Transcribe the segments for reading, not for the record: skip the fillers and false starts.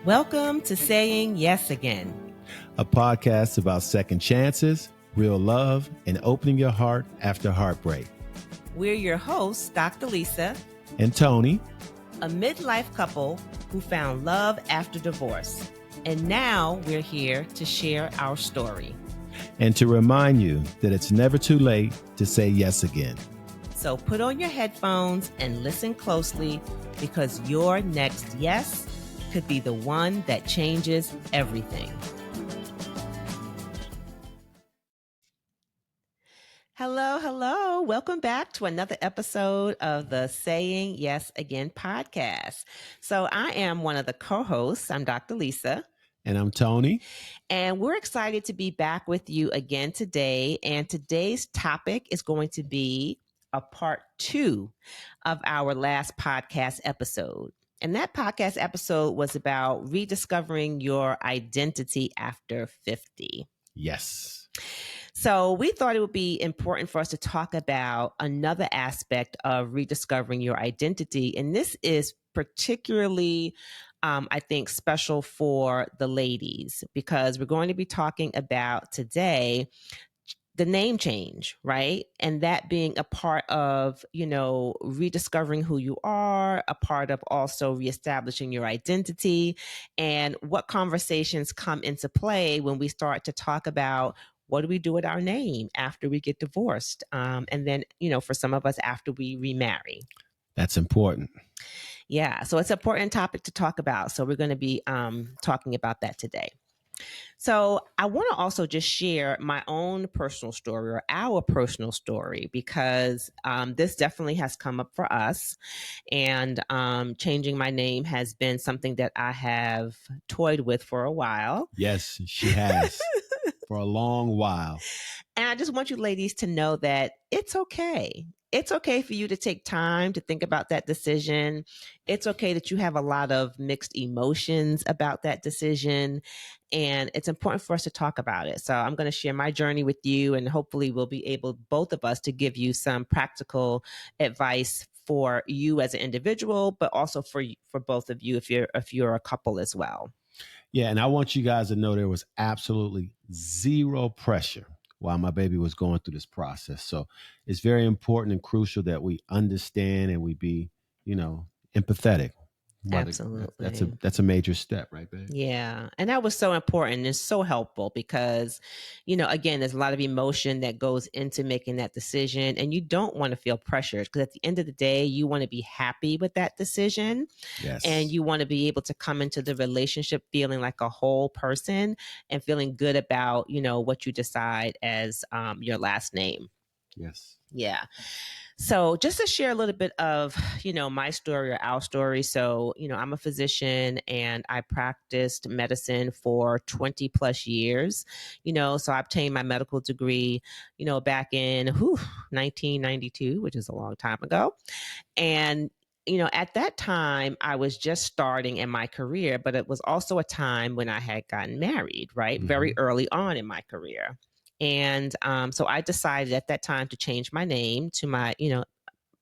Welcome to Saying Yes Again, a podcast about second chances, real love, and opening your heart after heartbreak. We're your hosts, Dr. Lisa and Tony, a midlife couple who found love after divorce. And now we're here to share our story. And to remind you that it's never too late to say yes again. So put on your headphones and listen closely, because your next yes could be the one that changes everything. Hello. Welcome back to another episode of the Saying Yes Again podcast. So I am one of the co-hosts. I'm Dr. Lisa. And I'm Tony. And we're excited to be back with you again today. And today's topic is going to be a part 2 of our last podcast episode. And that podcast episode was about rediscovering your identity after 50. Yes. So we thought it would be important for us to talk about another aspect of rediscovering your identity. And this is particularly, I think, special for the ladies, because we're going to be talking about today the name change, right? And that being a part of, rediscovering who you are, a part of also reestablishing your identity, and what conversations come into play when we start to talk about what do we do with our name after we get divorced? And then, for some of us, after we remarry. That's important. Yeah, so it's an important topic to talk about. So we're going to be talking about that today. So I want to also just share my own personal story, or our personal story, because this definitely has come up for us. And changing my name has been something that I have toyed with for a while. Yes, she has. For a long while. And I just want you ladies to know that it's okay. It's okay for you to take time to think about that decision. It's okay that you have a lot of mixed emotions about that decision. And it's important for us to talk about it. So I'm going to share my journey with you, and hopefully we'll be able, both of us, to give you some practical advice for you as an individual, but also for both of you if you're a couple as well. Yeah, and I want you guys to know there was absolutely zero pressure while my baby was going through this process. So it's very important and crucial that we understand and we be, empathetic. Absolutely. That's a major step, right, babe? Yeah. And that was so important and so helpful because, again, there's a lot of emotion that goes into making that decision, and you don't want to feel pressured, because at the end of the day, you want to be happy with that decision. Yes. And you want to be able to come into the relationship feeling like a whole person and feeling good about, what you decide as your last name. Yes. Yeah. So just to share a little bit of, my story, or our story. So, I'm a physician and I practiced medicine for 20 plus years, so I obtained my medical degree, back in 1992, which is a long time ago. And at that time, I was just starting in my career, but it was also a time when I had gotten married, right? Mm-hmm. Very early on in my career. And so I decided at that time to change my name to my,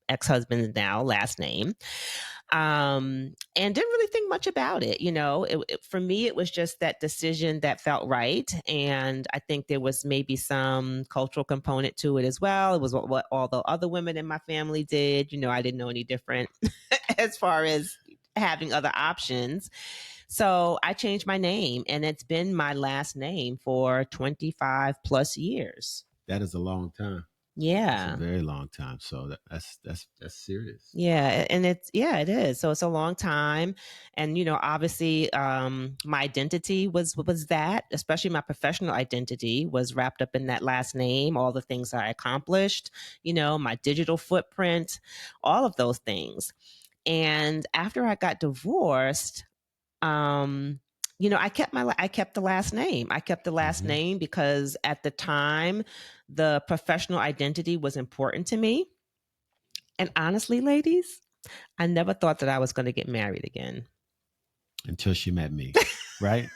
ex-husband's now last name. And didn't really think much about it. For me, it was just that decision that felt right. And I think there was maybe some cultural component to it as well. It was what all the other women in my family did. I didn't know any different as far as having other options. So I changed my name, and it's been my last name for 25 plus years. That is a long time. Yeah. It's a very long time. So that's serious. Yeah. And it is. So it's a long time. And, obviously, my identity was that, especially my professional identity was wrapped up in that last name, all the things I accomplished, my digital footprint, all of those things. And after I got divorced, I kept the last name. I kept the last name because at the time, the professional identity was important to me. And honestly, ladies, I never thought that I was going to get married again. Until she met me, right?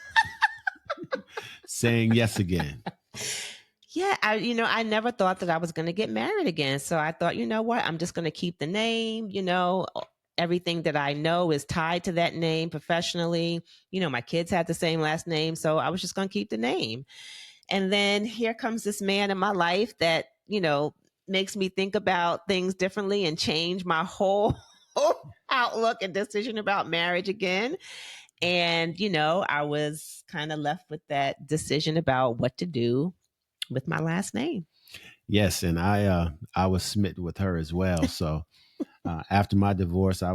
Saying yes again. Yeah, I never thought that I was going to get married again. So I thought, you know what? I'm just going to keep the name, everything that I know is tied to that name professionally. My kids had the same last name, so I was just going to keep the name. And then here comes this man in my life that, makes me think about things differently and change my whole outlook and decision about marriage again. And, I was kind of left with that decision about what to do with my last name. Yes, and I was smitten with her as well. So after my divorce, I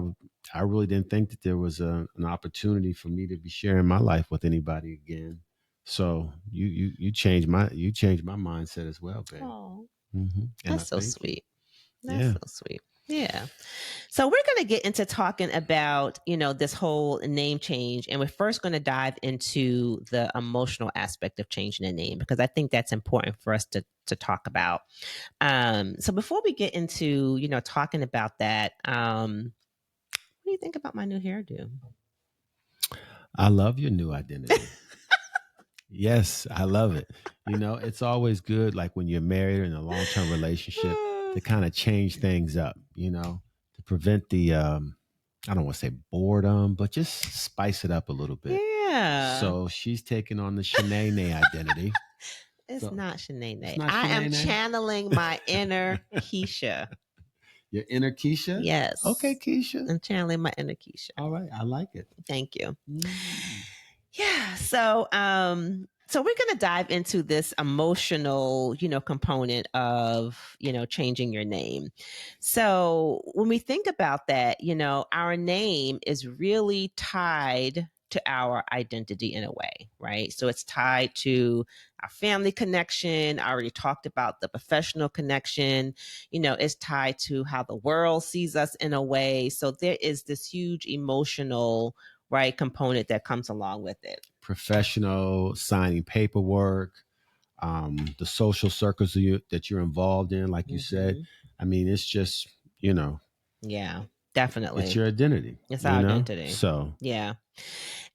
really didn't think that there was an opportunity for me to be sharing my life with anybody again. So you changed my mindset as well, babe. Oh, And I that's so thank you. sweet. That's Yeah, so sweet. Yeah. So we're going to get into talking about, this whole name change. And we're first going to dive into the emotional aspect of changing a name, because I think that's important for us to talk about. So before we get into, talking about that, what do you think about my new hairdo? I love your new identity. Yes, I love it. It's always good, like when you're married or in a long term relationship, to kind of change things up, to prevent the, I don't want to say boredom, but just spice it up a little bit. Yeah. So she's taking on the Shanae identity. It's So not it's Shanae. not I am Shanae. channeling my inner Keisha. Your inner Keisha? Okay, Yes. Keisha. I'm channeling my inner Keisha. All right. I like it. Thank you. Mm. Yeah. So we're going to dive into this emotional, component of, changing your name. So when we think about that, our name is really tied to our identity in a way, right? So it's tied to our family connection. I already talked about the professional connection. It's tied to how the world sees us in a way. So there is this huge emotional, right, component that comes along with it. Professional, signing paperwork, the social circles that you're involved in, like you said. I mean, it's just, Yeah, it's definitely. your identity, It's our identity. So, Yeah.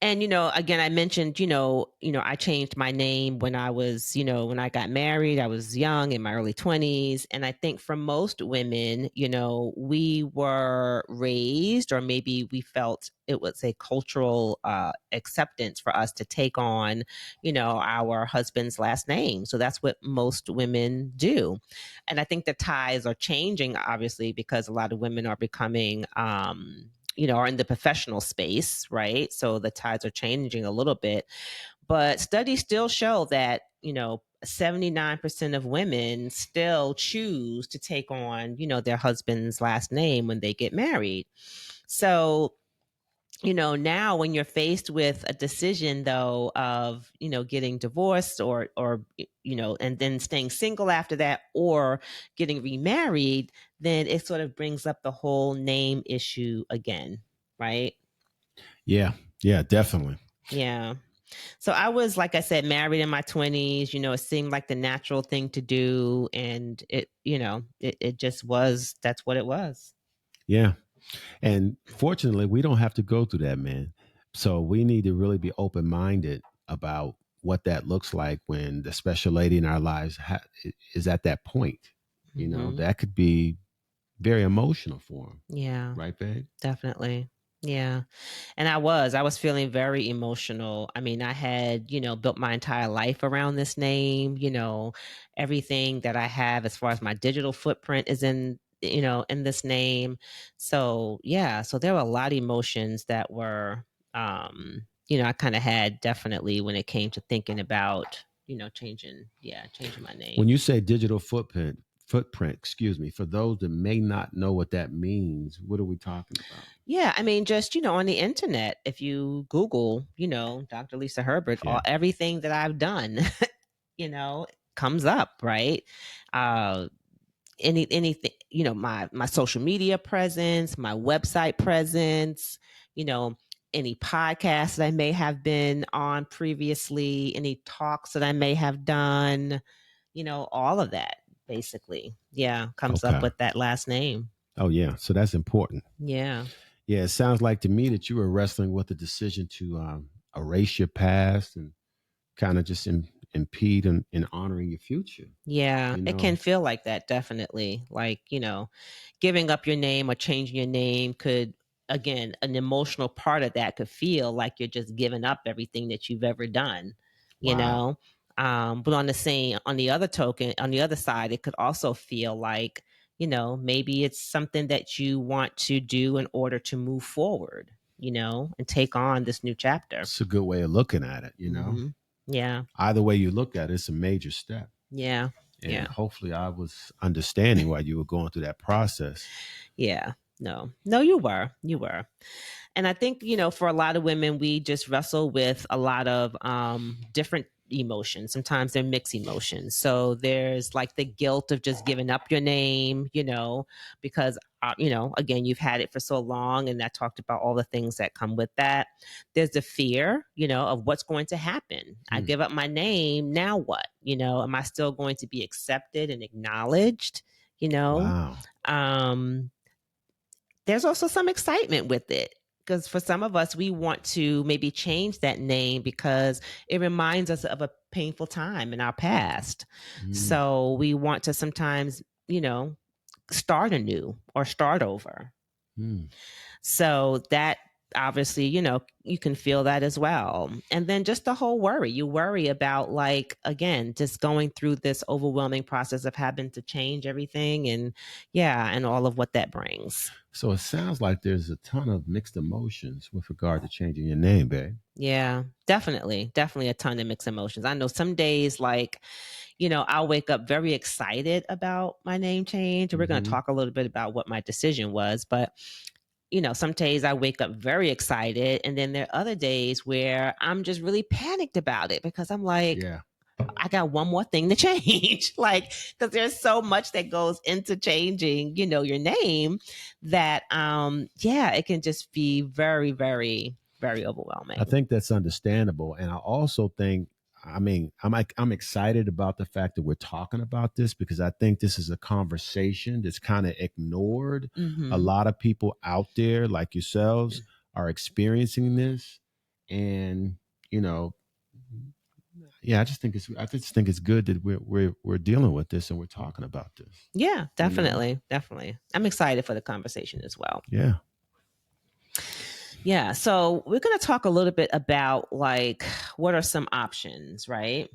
And again, I mentioned, I changed my name when I was, when I got married. I was young, in my early 20s, and I think for most women, we were raised, or maybe we felt it was a cultural acceptance for us to take on, our husband's last name. So that's what most women do. And I think the ties are changing, obviously, because a lot of women are becoming are in the professional space, right? So the tides are changing a little bit. But studies still show that, 79% of women still choose to take on, their husband's last name when they get married. So, now when you're faced with a decision though of, getting divorced, or and then staying single after that, or getting remarried, then it sort of brings up the whole name issue again, right? yeah, yeah, definitely. Yeah. So I was, like I said, married in my 20s. It seemed like the natural thing to do, and it just was. That's what it was. Yeah. And fortunately, we don't have to go through that, man. So we need to really be open minded about what that looks like when the special lady in our lives is at that point. Hmm. That could be very emotional for them. Yeah, Right, babe? definitely. Yeah. And I was feeling very emotional. I mean, I had, built my entire life around this name. Everything that I have as far as my digital footprint is in this name. So, yeah, so there were a lot of emotions that were, I kind of had, definitely, when it came to thinking about, changing my When name. you say digital footprint, excuse me, for those that may not know what that means, what are we talking about? Yeah, I mean, just, on the internet, if you Google, Dr. Lisa Herbert, Yeah. everything that I've done, you know, comes up, right? Uh, anything, my social media presence, my website presence, you know, any podcasts that I may have been on previously, any talks that I may have done, all of that basically, yeah, comes up Okay. with that last name. Oh, yeah. So that's important. Yeah. Yeah. It sounds like to me that you were wrestling with the decision to erase your past and kind of just impede in honoring your future. Yeah, You it can know, feel like that, definitely. Like, giving up your name or changing your name could again, an emotional part of that could feel like you're just giving up everything that you've ever done, you Wow. know. But on the other token, on the other side, it could also feel like, maybe it's something that you want to do in order to move forward, and take on this new chapter. It's a good way of looking at it, Yeah. Either way you look at it, it's a major step. Yeah. And Yeah. hopefully I was understanding while you were going through that process. Yeah. No, you were. You were. And I think, for a lot of women, we just wrestle with a lot of different emotions. Sometimes they're mixed emotions. So there's like the guilt of just giving up your name, because, again, you've had it for so long. And I talked about all the things that come with that. There's the fear, of what's going to happen. I Hmm. give up my name. Now what? Am I still going to be accepted and acknowledged? You know, Wow. um, there's also some excitement with it, because for some of us, we want to maybe change that name because it reminds us of a painful time in our past. Mm. So we want to sometimes, start anew or start over. Mm. So that obviously, you can feel that as well. And then just the whole worry. You worry about, like, again, just going through this overwhelming process of having to change everything, and yeah, and all of what that brings. So it sounds like there's a ton of mixed emotions with regard to changing your name, babe. Yeah, definitely. Definitely a ton of mixed emotions. I know some days, like, I'll wake up very excited about my name change. And we're going to Hmm. talk a little bit about what my decision was. But, some days I wake up very excited. And then there are other days where I'm just really panicked about it, because I'm like, Yeah. I got one more thing to change. Like, because there's so much that goes into changing, your name, that, yeah, it can just be very, very, very I overwhelming. think that's understandable. And I also think, I mean, I'm excited about the fact that we're talking about this because I think this is a conversation that's kind of ignored. A Hmm. lot of people out there like yourselves are experiencing this. And, you know, yeah, I just think it's good that we're dealing with this and we're talking about this, Yeah, you know? definitely. Definitely. I'm excited for the conversation as well. Yeah. Yeah. So we're going to talk a little bit about, like, what are some options, right?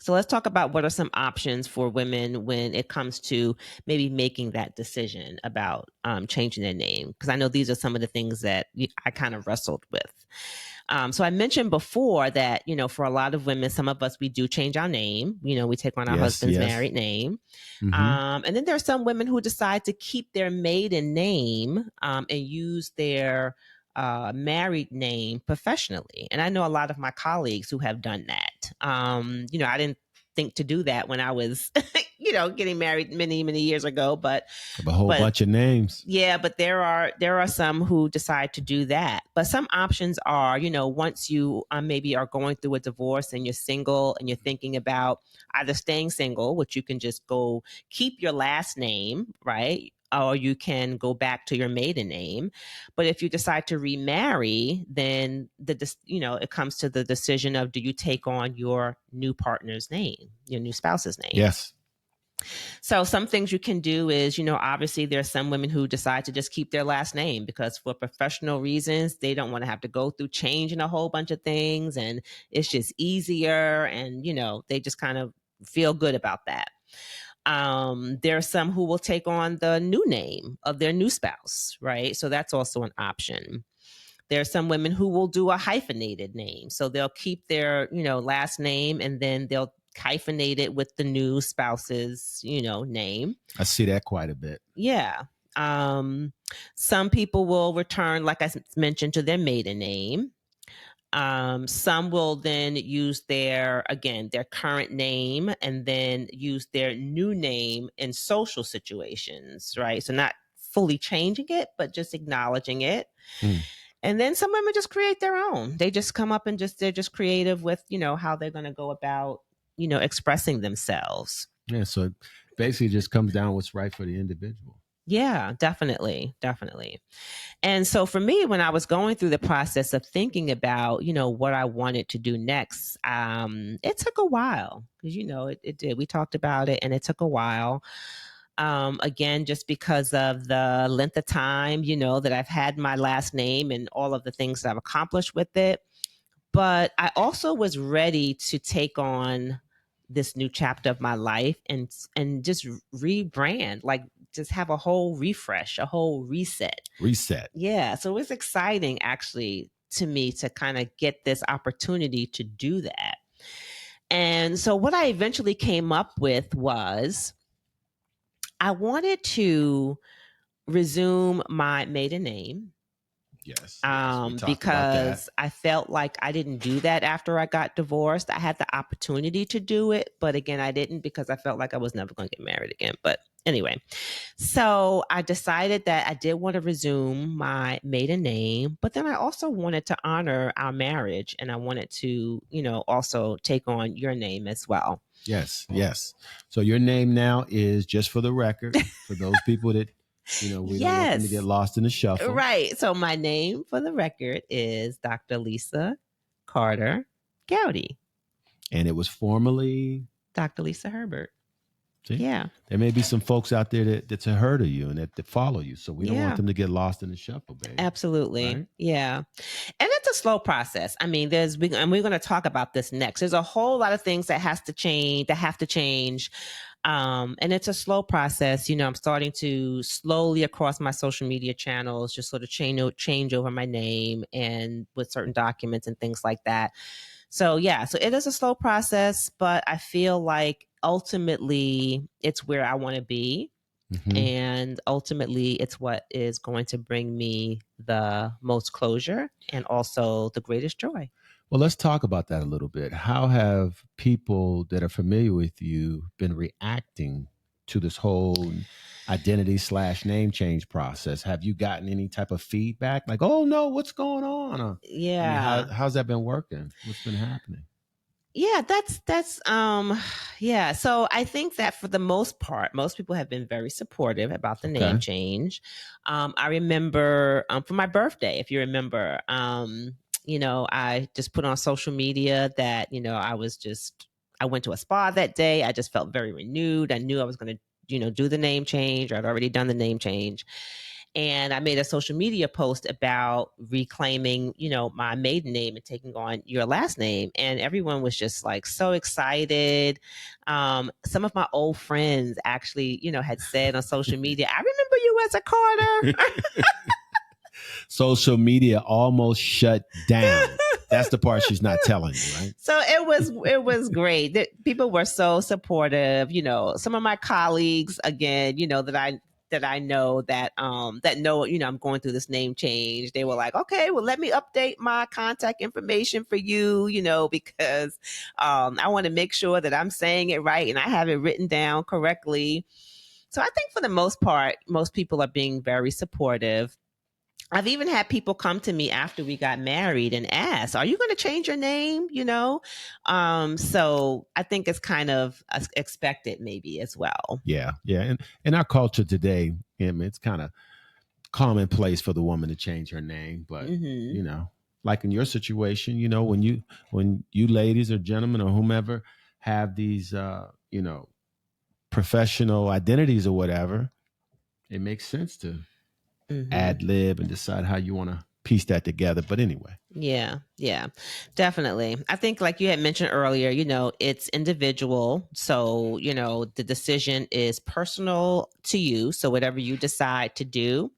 So let's talk about what are some options for women when it comes to maybe making that decision about changing their name. Because I know these are some of the things that I kind of wrestled with. So I mentioned before that, for a lot of women, some of us, we do change our name. We take on our Yes, husband's yes. married name. Hmm. And then there are some women who decide to keep their maiden name and use their married name professionally. And I know a lot of my colleagues who have done that. I didn't think to do that when I was, getting married many, many years ago, A whole but bunch of names. yeah, but there are some who decide to do that. But some options are, once you maybe are going through a divorce and you're single and you're thinking about either staying single, which you can just go keep your last name, right? Or you can go back to your maiden name. But if you decide to remarry, then it comes to the decision of, do you take on your new partner's name, your new spouse's name? Yes. So some things you can do is, obviously there's some women who decide to just keep their last name because for professional reasons, they don't want to have to go through changing a whole bunch of things, and it's just easier, and they just kind of feel good about that. There are some who will take on the new name of their new spouse, right? So that's also an option. There are some women who will do a hyphenated name. So they'll keep their, last name, and then they'll hyphenate it with the new spouse's, name. I see that quite a bit. Yeah. Some people will return, like I mentioned, to their maiden name. Some will then use their current name, and then use their new name in social situations, right? So not fully changing it, but just acknowledging it. Mm. And then some women just create their own. They just come up and they're just creative with, how they're going to go about, expressing themselves. Yeah. So it basically just comes down what's right for the individual. Yeah, definitely. Definitely. And so for me, when I was going through the process of thinking about, what I wanted to do next, it took a while because, it did. We talked about it and it took a while. Again, just because of the length of time, that I've had my last name and all of the things that I've accomplished with it. But I also was ready to take on this new chapter of my life and just rebrand, like just have a whole refresh, a whole reset. Reset. Yeah, so it was exciting actually to me to kind of get this opportunity to do that. And so what I eventually came up with was I wanted to resume my maiden name, Yes, yes. We talked about that. because I felt like I didn't do that after I got divorced. I had the opportunity to do it, but again, I didn't because I felt like I was never going to get married again. But anyway, so I decided that I did want to resume my maiden name, but then I also wanted to honor our marriage and I wanted to, also take on your name as well. Yes, yes. So your name now is, just for the record, for those people that, we don't want them to get Yes. lost in the shuffle. Right. So my name for the record is Dr. Lisa Carter Gowdy. And it was formerly Dr. Lisa Herbert. See? Yeah. There may be some folks out there that's a herd of you and that follow you. So we don't Yeah. want them to get lost in the shuffle, baby. Absolutely. Right? Yeah. And it's a slow process. I mean, and we're going to talk about this next. There's a whole lot of things that have to change. And it's a slow process. I'm starting to slowly across my social media channels, just sort of change over my name and with certain documents and things like that. So yeah, so it is a slow process, but I feel like ultimately it's where I want to be. Mhm. And ultimately it's what is going to bring me the most closure and also the greatest joy. Well, let's talk about that a little bit. How have people that are familiar with you been reacting to this whole identity/name change process? Have you gotten any type of feedback like, oh no, what's going on? I mean, Yeah. how's that been working? What's been happening? Yeah, that's yeah. So I think that for the most part, most people have been very supportive about the name Okay. change. I remember for my birthday, if you remember, I just put on social media that, I went to a spa that day. I just felt very renewed. I knew I was going to, do the name change, or I'd already done the name change. And I made a social media post about reclaiming, my maiden name and taking on your last name. And everyone was just like so excited. Some of my old friends actually, had said on social media, I remember you as a Carter. Social media almost shut down. That's the part she's not telling you, right? So it was great. People were so supportive. Some of my colleagues, again, that I know that know, I'm going through this name change. They were like, okay, well, let me update my contact information for you, because I want to make sure that I'm saying it right and I have it written down correctly. So I think for the most part, most people are being very supportive. I've even had people come to me after we got married and ask, are you going to change your name? So I think it's kind of expected maybe as well. Yeah. Yeah. And in our culture today, it's kind of commonplace for the woman to change her name. But, like in your situation, when you ladies or gentlemen or whomever have these, professional identities or whatever, it makes sense to ad lib and decide how you want to piece that together. But anyway. Yeah, definitely. I think like you had mentioned earlier, it's individual. So, the decision is personal to you. So whatever you decide to do,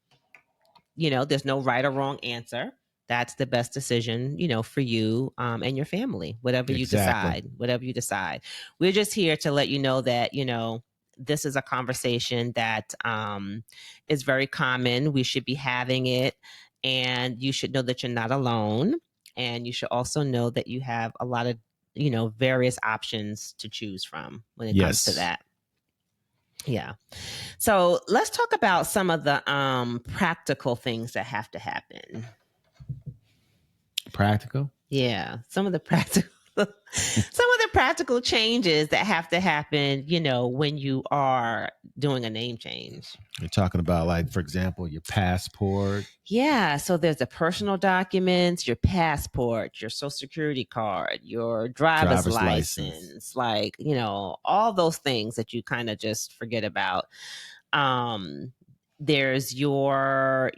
there's no right or wrong answer. That's the best decision, for you and your family, whatever you decide. We're just here to let you know that, this is a conversation that is very common. We should be having it. And you should know that you're not alone. And you should also know that you have a lot of, various options to choose from when it comes to that. Yeah. So let's talk about some of the practical things that have to happen. Practical? Yeah. Some of the practical Some of the practical changes that have to happen, when you are doing a name change. You're talking about, like, for example, your passport, Yeah, so there's the personal documents, your passport, your social security card, your driver's driver's license. license, like, all those things that you kind of just forget about. Um there's your,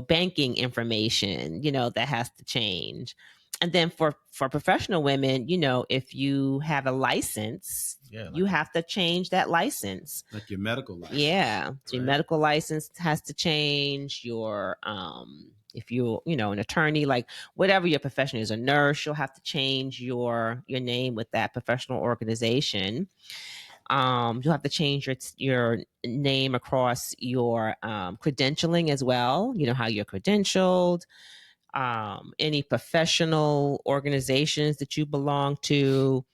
banking information, that has to change. And then for professional women, if you have a license, Yeah, you have to change that license. like your medical license, Yeah. So your right? medical license has to change. Your if you, an attorney, like whatever your profession is, a nurse, you'll have to change your name with that professional organization. You'll have to change your name across your credentialing as well. You know how you're credentialed, any professional organizations that you belong to,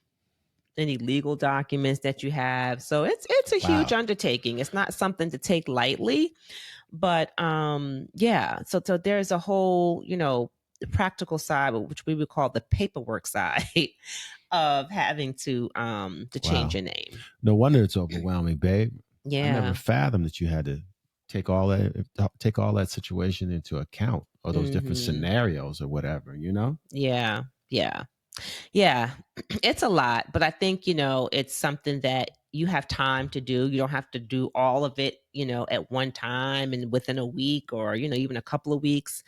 any legal documents that you have. So it's a huge Wow. undertaking. It's not something to take lightly, but yeah. So there's a whole, the practical side, which we would call the paperwork side of having to change Wow. your name. No wonder it's overwhelming, babe. I never Yeah. fathomed that you had to take all that situation into account, or those different Hmm. scenarios or whatever, you know? Yeah. Yeah. Yeah, it's a lot, but I think, it's something that you have time to do. You don't have to do all of it, at one time and within a week or, even a couple of weeks.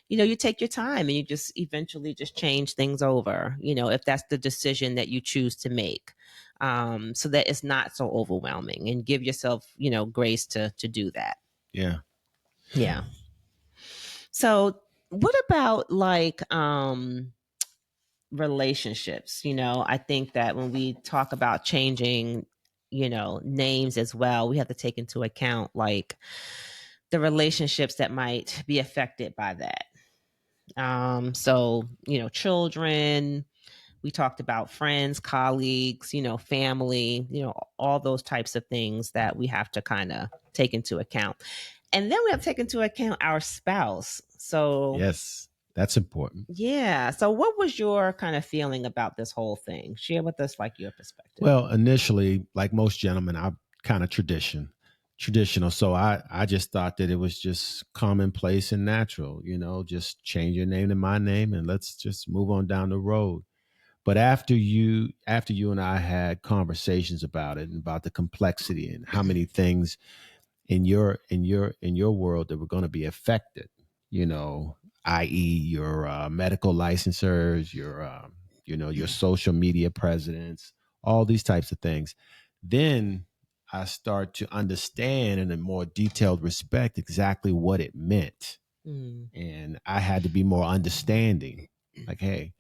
You take your time and you just eventually just change things over, if that's the decision that you choose to make. So that it's not so overwhelming, and give yourself, grace to do that. Yeah. Yeah. So what about like relationships? I think that when we talk about changing, names as well, we have to take into account like the relationships that might be affected by that. So, children, we talked about friends, colleagues, family, all those types of things that we have to kind of take into account. And then we have to take into account our spouse. So, Yes. That's important. yeah. So, what was your kind of feeling about this whole thing? Share with us, like, your perspective. Well, initially, like most gentlemen, I'm kind of traditional. So I just thought that it was just commonplace and natural, just change your name to my name and let's just move on down the road. But after you and I had conversations about it and about the complexity and how many things in your world that were going to be affected, you know, i.e., your medical licensors, your social media presidents, all these types of things. Then I start to understand in a more detailed respect exactly what it meant, Mm, and I had to be more understanding. Like, hey,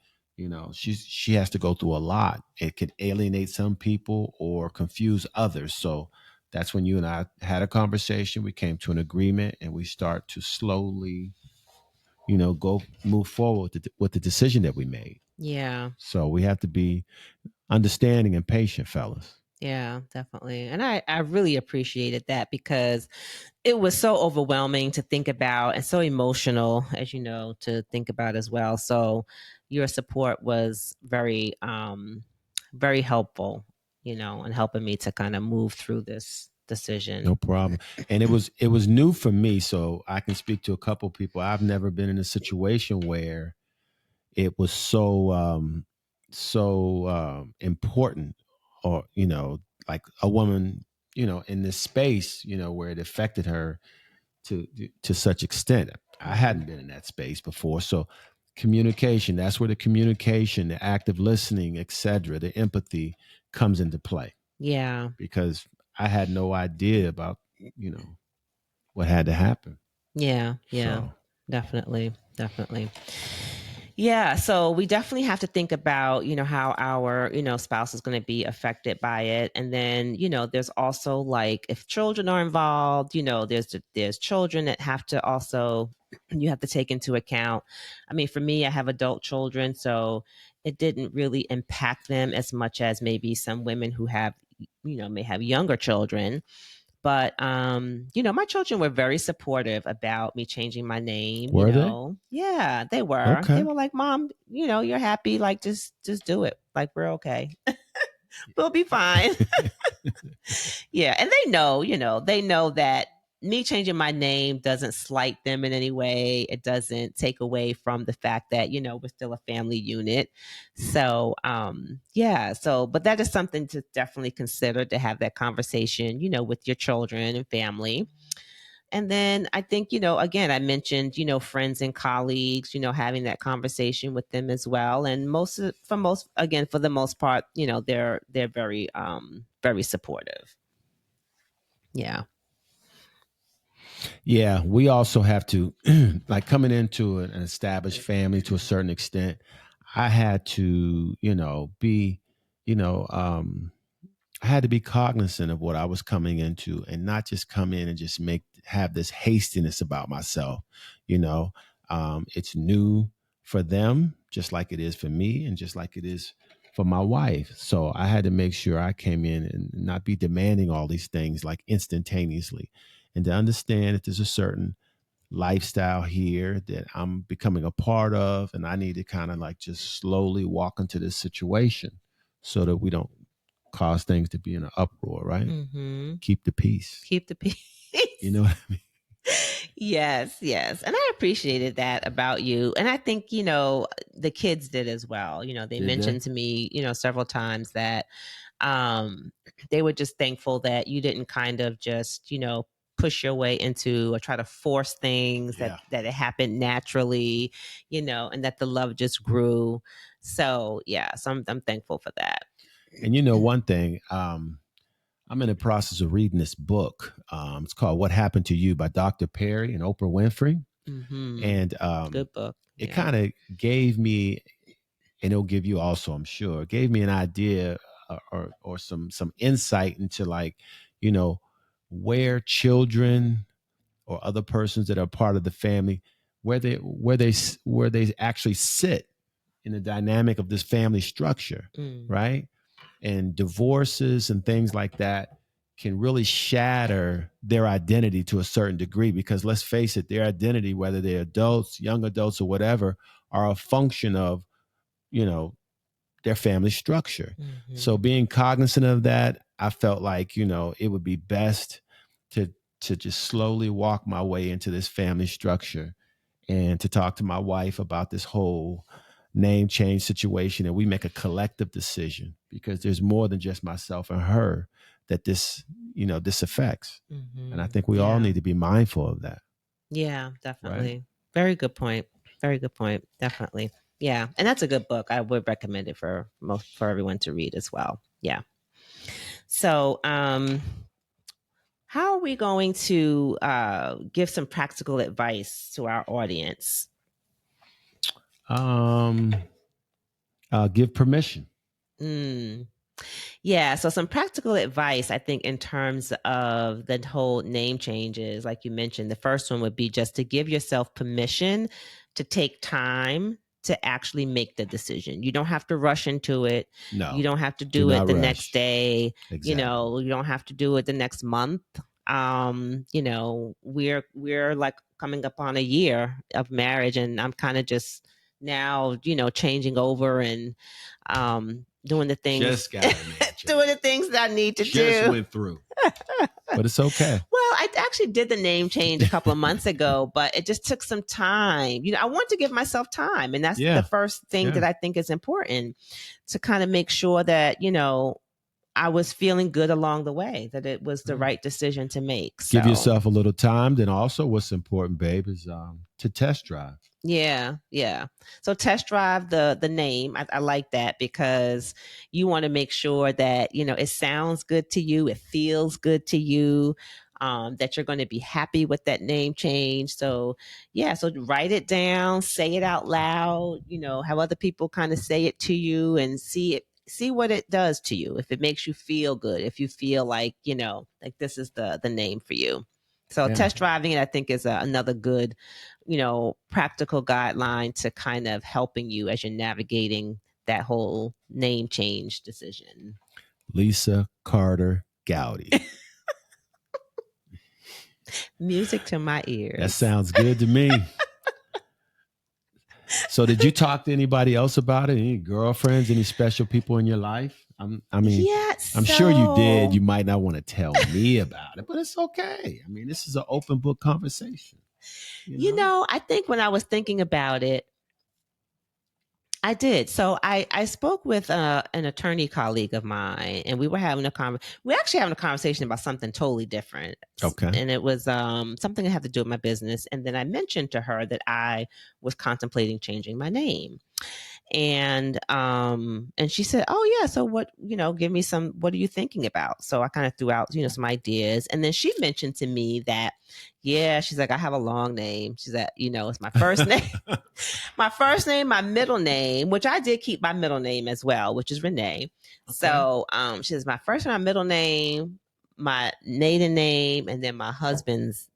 she has to go through a lot. It could alienate some people or confuse others. So that's when you and I had a conversation. We came to an agreement, and we start to slowly, go move forward with the decision that we made. yeah. So we have to be understanding and patient, fellas. Yeah, definitely. And I really appreciated that because it was so overwhelming to think about and so emotional, as you know, to think about as well. So your support was very helpful, in helping me to kind of move through this No decision. problem. And it was new for me, so I can speak to a couple people. I've never been in a situation where it was so important, or like a woman, in this space, where it affected her to to such extent. I Hmm. hadn't been in that space before. So communication, that's where the communication, the active listening, etc., the empathy comes into play, Yeah. because I had no idea about, you know what had to happen. Yeah. Yeah. So Definitely. Definitely. Yeah, so we definitely have to think about, how our, spouse is going to be affected by it. And then, there's also like if children are involved, there's children that have to also you have to take into account. I mean, for me, I have adult children, so it didn't really impact them as much as maybe some women who have, may have younger children. But my children were very supportive about me changing my name, were they? Yeah, they were. They Okay. were like, "Mom, you're happy, like just do it." Like, we're okay. We'll be fine. Yeah. And they know, they know that me changing my name doesn't slight them in any way. It doesn't take away from the fact that, we're still a family unit. So, yeah. So, but that is something to definitely consider, to have that conversation, with your children and family. And then I think, again, I mentioned, friends and colleagues, having that conversation with them as well. And for the most part, they're very, very supportive. Yeah. Yeah, we also have to, like, coming into an established family to a certain extent, I had to, be, you know, um, I had to be cognizant of what I was coming into and not just come in and just have this hastiness about myself. You know, it's new for them, just like it is for me and just like it is for my wife. So I had to make sure I came in and not be demanding all these things like instantaneously, and to understand that there's a certain lifestyle here that I'm becoming a part of. And I need to kind of like just slowly walk into this situation so that we don't cause things to be in an uproar, right? Mm-hmm. Keep the peace. Keep the peace. You know what I mean? Yes, yes. And I appreciated that about you. And I think, the kids did as well. They Did they? mentioned to me, several times that um they were just thankful that you didn't kind of just, push your way into or try to force things, Yeah. that it happened naturally, and that the love just grew. So yeah, so I'm thankful for that. And one thing, I'm in the process of reading this book. It's called What Happened to You by Dr. Perry and Oprah Winfrey. Mm-hmm. And Good book. it Yeah. kind of gave me, and it'll give you also, I'm sure, it gave me an idea or some insight into, like, you know, where children or other persons that are part of the family, where they actually sit in the dynamic of this family structure, Mm. right? And divorces and things like that can really shatter their identity to a certain degree, because let's face it, their identity, whether they're adults, young adults, or whatever, are a function of, you know, their family structure. So Mm-hmm. being cognizant of that, I felt like, it would be best to just slowly walk my way into this family structure and to talk to my wife about this whole name change situation, and we make a collective decision, because there's more than just myself and her that this affects. And I Mm-hmm. think we all Yeah. need to be mindful of that, Yeah, right? definitely. Very good point. Very good point. Definitely. Yeah. And that's a good book. I would recommend it for everyone to read as well. Yeah. So, how are we going to give some practical advice to our audience? um Give permission. Mm. Yeah, so some practical advice, I think, in terms of the whole name changes, like you mentioned, the first one would be just to give yourself permission to take time to actually make the decision. You don't have to rush into it. You No, don't have to do do it not the next rush. day. Exactly. You don't have to do it the next month. We're like coming up on a year of marriage, and I'm kind of just now, changing over and doing the things Just got a name doing the change. things that I need to Just do. went through. But it's okay. Well, I actually did the name change a couple of months ago, but it just took some time. I want to give myself time. And that's the Yeah. first thing Yeah. that I think is important, to kind of make sure that, I was feeling good along the way, that it was the Mm. right decision to make. Give So, yourself a little time. Then also what's important, babe, is to test drive. yeah, yeah. So test drive the name. I like that, because you want to make sure that it sounds good to you, it feels good to you, that you're going to be happy with that name change. So yeah, so write it down, say it out loud. Have other people kind of say it to you, and see what it does to you. If it makes you feel good, if you feel like like this is the name for you. So Yeah. test driving it, I think, is another good practical guideline to kind of helping you as you're navigating that whole name change decision. Lisa Carter Gowdy. Music to my That ears. sounds good to me. So did you talk to anybody else about it? Any girlfriends, any special people in your life? I mean, Yeah, I'm sure you did. so You might not want to tell me about it, but it's okay. I mean, this is an open book conversation, you know? I think when I was thinking about it, I did. So I spoke with an attorney colleague of mine, and we were having we actually having a conversation about something totally different, Okay. and it was something that had to do with my business. And then I mentioned to her that I was contemplating changing my name, and she said, "Oh yeah, so what, give me some, what are you thinking about?" So I kind of threw out, some ideas, and then she mentioned to me that, yeah, she's like, "I have a long name." She's like, "It's my first name, my first name, my middle name," which I did keep my middle name as well, which is Renee. Okay. So she says, "My first and my middle name, my maiden name, and then my husband's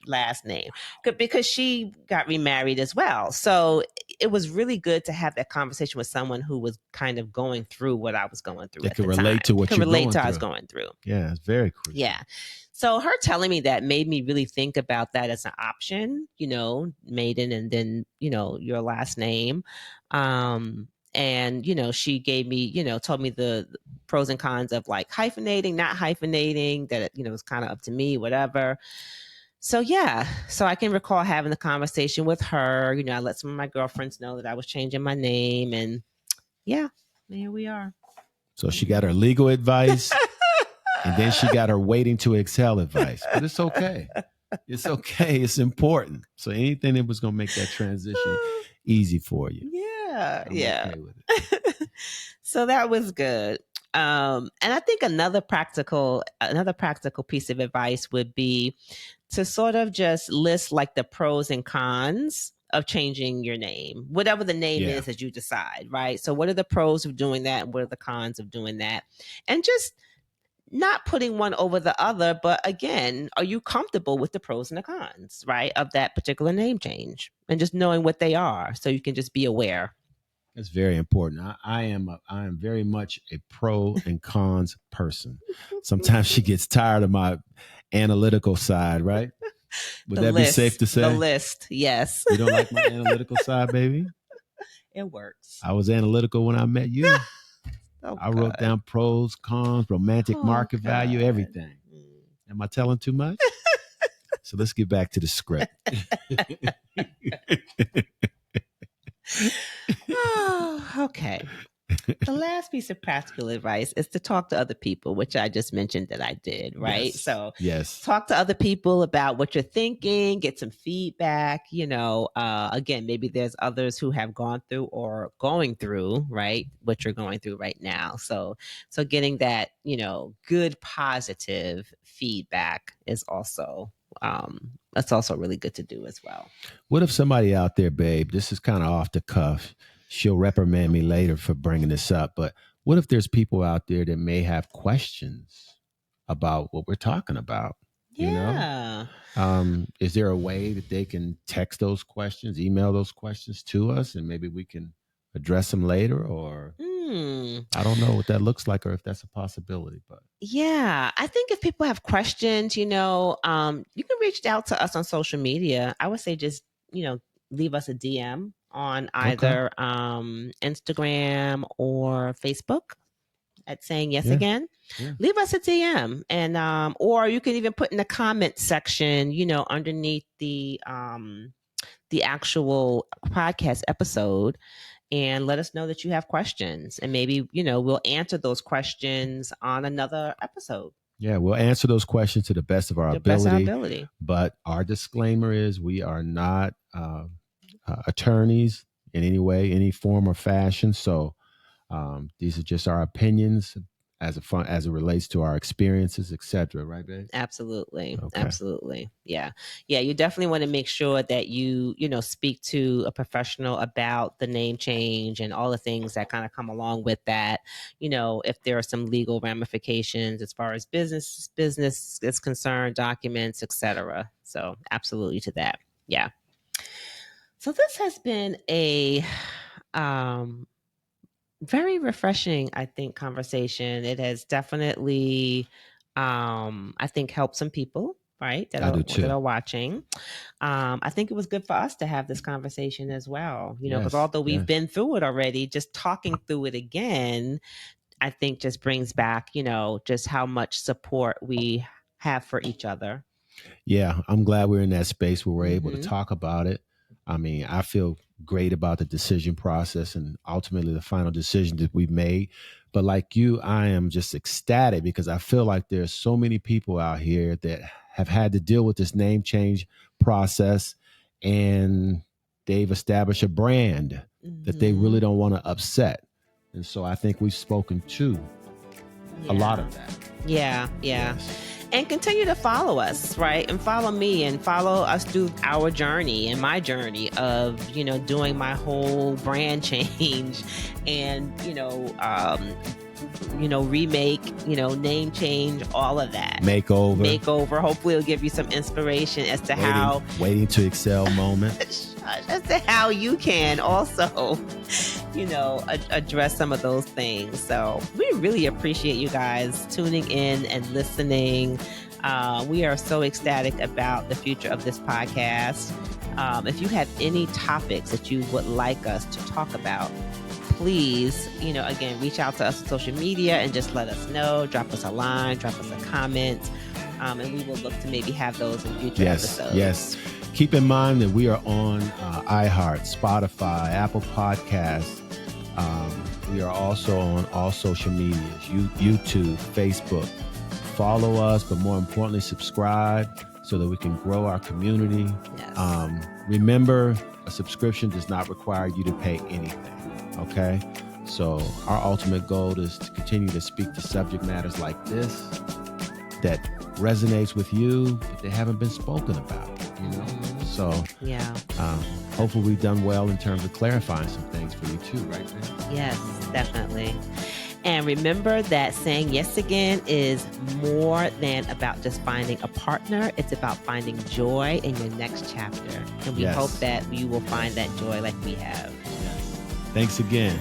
last name," because she got remarried as well. So it was really good to have that conversation with someone who was kind of going through what I was going through They at can the time. relate to what Can you're relate going to what I was through. going through. Yeah, it's very crucial. Yeah. So her telling me that made me really think about that as an option, maiden and then, your last name. And she gave me, told me the pros and cons of like hyphenating, not hyphenating, that it's kind of up to me, whatever. So yeah, so I can recall having the conversation with her. I let some of my girlfriends know that I was changing my name, and yeah, here we are. So she got her legal advice, and then she got her waiting to excel advice. But it's okay. It's okay. It's important. So anything that was going to make that transition easy for you, Yeah, I'm yeah. okay with it. So that was good. And I think another practical piece of advice would be to sort of just list like the pros and cons of changing your name, whatever the name Yeah. is that you decide, right? So, what are the pros of doing that, and what are the cons of doing that? And just not putting one over the other, but again, are you comfortable with the pros and the cons, right, of that particular name change, and just knowing what they are, so you can just be aware. That's very important. I am very much a pro and cons person. Sometimes she gets tired of my analytical side, right? Would The that be safe list, to the say? list, yes. You don't like my analytical side, baby? It works. I was analytical when I met you. Oh I wrote God. down pros, cons, romantic Oh market value, God. everything. Am I telling too much? So let's get back to the script. Oh, okay. The last piece of practical advice is to talk to other people, which I just mentioned that I did, right? Yes. So Yes. talk to other people about what you're thinking, get some feedback. Again, maybe there's others who have gone through or going through, right, what you're going through right now. So getting that, good positive feedback is also that's also really good to do as well. What if somebody out there, babe, this is kind of off the cuff. She'll reprimand me later for bringing this up, but what if there's people out there that may have questions about what we're talking about? You know, Yeah. is there a way that they can text those questions, email those questions to us, and maybe we can address them later? Or Hmm. I don't know what that looks like, or if that's a possibility. But Yeah, I think if people have questions, you can reach out to us on social media. I would say just, leave us a DM on okay, either Instagram or Facebook at Saying Yes yeah, Again. yeah, Leave us a DM, and or you can even put in the comment section, underneath the actual podcast episode, and let us know that you have questions, and maybe we'll answer those questions on another episode. yeah. We'll answer those questions to the best of our The best of our ability. ability. But our disclaimer is we are not attorneys in any way, any form or fashion. So these are just our opinions as it relates to our experiences, etc. Right, babe? Absolutely. Okay. Absolutely. Yeah. Yeah. You definitely want to make sure that you speak to a professional about the name change and all the things that kind of come along with that. If there are some legal ramifications as far as business is concerned, documents, etc. So absolutely to that. Yeah. So this has been a um very refreshing, I think, conversation. It has definitely, I think, helped some people right, I do that too. are watching. I think it was good for us to have this conversation as well, because Yes, although we've yes. been through it already, just talking through it again, I think just brings back, just how much support we have for each other. Yeah, I'm glad we're in that space where we're able to Mm-hmm. talk about it. I mean, I feel great about the decision process and ultimately the final decision that we've made. But like you, I am just ecstatic because I feel like there's so many people out here that have had to deal with this name change process, and they've established a brand that they really Mm-hmm. don't want to upset. And so I think we've spoken to a lot Yeah. of that. Yeah. Yes. And continue to follow us, right? And follow me and follow us through our journey and my journey of, doing my whole brand change and, remake, name change, all of that. Makeover. Hopefully it'll give you some inspiration as to Waiting to excel moment. as to how you can also, address some of those things. So we really appreciate you guys tuning in and listening. We are so ecstatic about the future of this podcast. If you have any topics that you would like us to talk about, please, again, reach out to us on social media and just let us know. Drop us a line, drop us a comment, and we will look to maybe have those in future episodes. Yes. Keep in mind that we are on iHeart, Spotify, Apple Podcasts. We are also on all social medias, YouTube, Facebook. Follow us, but more importantly, subscribe so that we can grow our community. Yes. Remember, a subscription does not require you to pay anything, okay? So our ultimate goal is to continue to speak to subject matters like this that resonates with you, but they haven't been spoken about, So yeah. Hopefully we've done well in terms of clarifying some things for you too, right? Yes, definitely. And remember that saying yes again is more than about just finding a partner. It's about finding joy in your next chapter. And we hope that you will find that joy like we have. Yes. Thanks again.